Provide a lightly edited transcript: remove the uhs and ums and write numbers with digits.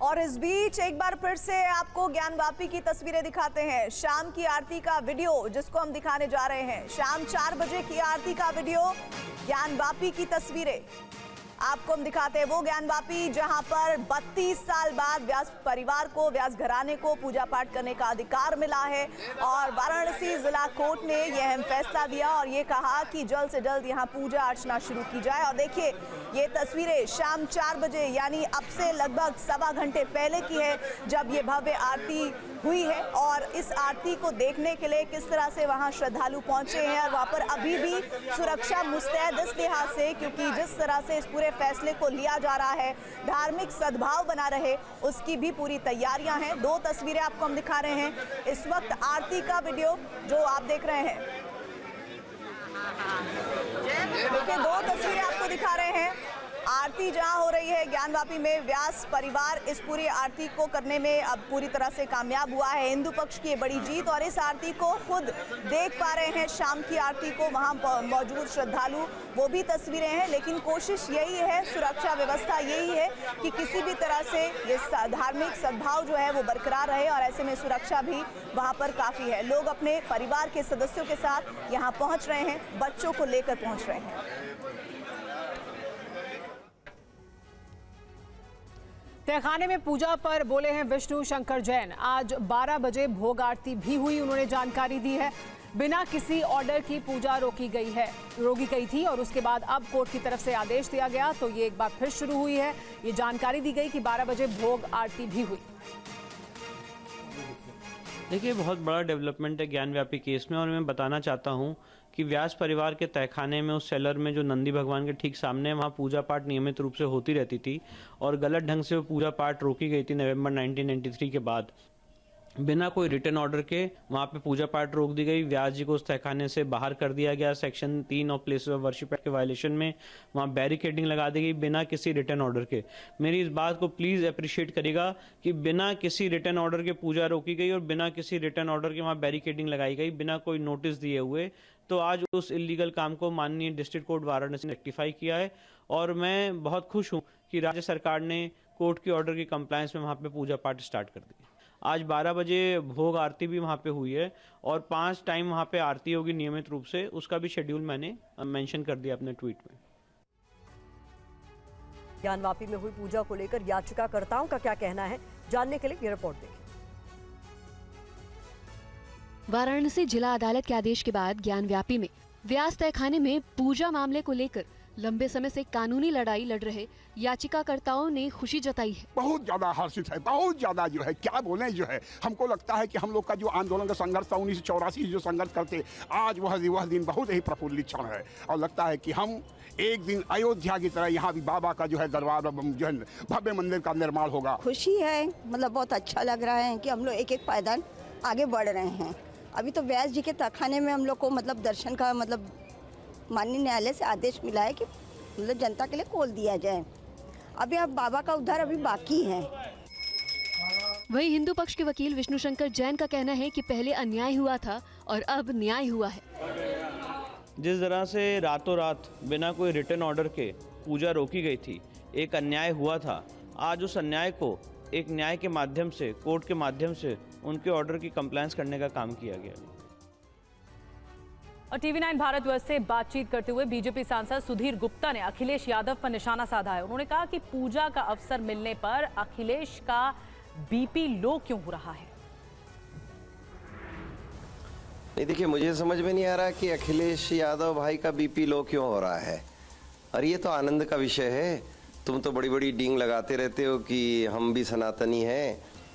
और इस बीच एक बार फिर से आपको ज्ञानवापी की तस्वीरें दिखाते हैं। शाम की आरती का वीडियो जिसको हम दिखाने जा रहे हैं, शाम 4 बजे की आरती का वीडियो, ज्ञानवापी की तस्वीरें आपको हम दिखाते हैं। वो ज्ञानवापी जहां पर 32 साल बाद व्यास परिवार को, व्यास घराने को पूजा पाठ करने का अधिकार मिला है और वाराणसी जिला कोर्ट ने यह अहम फैसला दिया और ये कहा कि जल्द से जल्द यहां पूजा अर्चना शुरू की जाए। और देखिए ये तस्वीरें शाम 4 बजे यानी अब से लगभग सवा घंटे पहले की है, जब ये भव्य आरती हुई है और इस आरती को देखने के लिए किस तरह से वहां श्रद्धालु पहुंचे हैं। और वहां पर अभी भी सुरक्षा मुस्तैद इस लिहाज से क्योंकि जिस तरह से इस पूरे फैसले को लिया जा रहा है, धार्मिक सद्भाव बना रहे, उसकी भी पूरी तैयारियां हैं। 2 तस्वीरें आपको हम दिखा रहे हैं इस वक्त, आरती का वीडियो जो आप देख रहे हैं, देखिए 2 तस्वीरें आपको दिखा रहे हैं। आरती जहां हो रही है ज्ञानवापी में, व्यास परिवार इस पूरी आरती को करने में अब पूरी तरह से कामयाब हुआ है। हिंदू पक्ष की बड़ी जीत और इस आरती को खुद देख पा रहे हैं, शाम की आरती को वहां मौजूद श्रद्धालु, वो भी तस्वीरें हैं। लेकिन कोशिश यही है, सुरक्षा व्यवस्था यही है कि किसी भी तरह से ये धार्मिक सद्भाव जो है वो बरकरार रहे और ऐसे में सुरक्षा भी वहां पर काफ़ी है। लोग अपने परिवार के सदस्यों के साथ यहाँ पहुँच रहे हैं, बच्चों को लेकर पहुँच रहे हैं। तहखाने में पूजा पर बोले हैं विष्णु शंकर जैन। आज 12 बजे भोग आरती भी हुई, उन्होंने जानकारी दी है। बिना किसी ऑर्डर की पूजा रोकी गई थी और उसके बाद अब कोर्ट की तरफ से आदेश दिया गया तो ये एक बार फिर शुरू हुई है। ये जानकारी दी गई कि 12 बजे भोग आरती भी हुई। देखिए बहुत बड़ा डेवलपमेंट है ज्ञानवापी केस में और मैं बताना चाहता हूँ कि व्यास परिवार के तहखाने में उस सेलर में जो नंदी भगवान के ठीक सामने वहाँ पूजा पाठ नियमित रूप से होती रहती थी और गलत ढंग से वो पूजा पाठ रोकी गई थी नवंबर 1993 के बाद। बिना कोई रिटर्न ऑर्डर के वहाँ पे पूजा पाठ रोक दी गई। व्यास जी को उस तहखाने से बाहर कर दिया गया। सेक्शन 3 और प्लेसेस ऑफ वर्शिप एक्ट के वायलेशन में वहाँ बैरिकेडिंग लगा दी गई बिना किसी रिटर्न ऑर्डर के। मेरी इस बात को प्लीज़ अप्रिशिएट करिएगा कि बिना किसी रिटर्न ऑर्डर के पूजा रोकी गई और बिना किसी रिटर्न ऑर्डर के वहाँ बैरिकेडिंग लगाई गई, बिना कोई नोटिस दिए हुए। तो आज उस इलीगल काम को माननीय डिस्ट्रिक्ट कोर्ट वाराणसी ने रेक्टिफाई किया है और मैं बहुत खुश हूँ कि राज्य सरकार ने कोर्ट के ऑर्डर की कंप्लायंस में वहाँ पे पूजा पाठ स्टार्ट कर दी। आज 12 बजे भोग आरती भी वहाँ पे हुई है और 5 टाइम वहाँ पे आरती होगी नियमित रूप से, उसका भी शेड्यूल मैंने मेंशन कर दिया अपने ट्वीट में। ज्ञानवापी में हुई पूजा को लेकर याचिकाकर्ताओं का क्या कहना है, जानने के लिए ये रिपोर्ट देखिए। वाराणसी जिला अदालत के आदेश के बाद ज्ञानवापी में व्यास तहखाने में पूजा मामले को लेकर लंबे समय से कानूनी लड़ाई लड़ रहे याचिकाकर्ताओं ने खुशी जताई है। बहुत ज्यादा हर्षित है, बहुत ज्यादा जो है क्या बोले जो है, हमको लगता है कि हम लोग का जो आंदोलन का संघर्ष था 1984 जो संघर्ष करते, आज वह दिन बहुत ही प्रफुल्लित क्षण है और लगता है कि हम एक दिन अयोध्या की तरह यहाँ भी बाबा का जो है दरबार जो है भव्य मंदिर का निर्माण होगा। खुशी है, मतलब बहुत अच्छा लग रहा है कि हम लोग एक एक पायदान आगे बढ़ रहे हैं। अभी तो व्यास जी के तहखाने में हम लोग को मतलब दर्शन का मतलब माननीय न्यायालय से आदेश मिला है कि मतलब जनता के लिए खोल दिया जाए। अभी अब बाबा का उद्धार अभी बाकी है। वहीं हिंदू पक्ष के वकील विष्णु शंकर जैन का कहना है कि पहले अन्याय हुआ था और अब न्याय हुआ है। जिस तरह से रातों रात बिना कोई रिटर्न ऑर्डर के पूजा रोकी गई थी, एक अन्याय हुआ था। आज उस अन्याय को एक न्याय के माध्यम से, कोर्ट के माध्यम से उनके ऑर्डर की कंप्लायंस करने का काम किया गया। और TV9 भारतवर्ष से बातचीत करते हुए बीजेपी सांसद सुधीर गुप्ता ने अखिलेश यादव पर निशाना साधा है। उन्होंने कहा कि पूजा का अवसर मिलने पर अखिलेश का बीपी लो क्यों हो रहा है। नहीं देखिए, मुझे समझ में नहीं आ रहा कि अखिलेश यादव भाई का बीपी लो क्यों हो रहा है। और ये तो आनंद का विषय है। तुम तो बड़ी बड़ी डींग लगाते रहते हो कि हम भी सनातनी हैं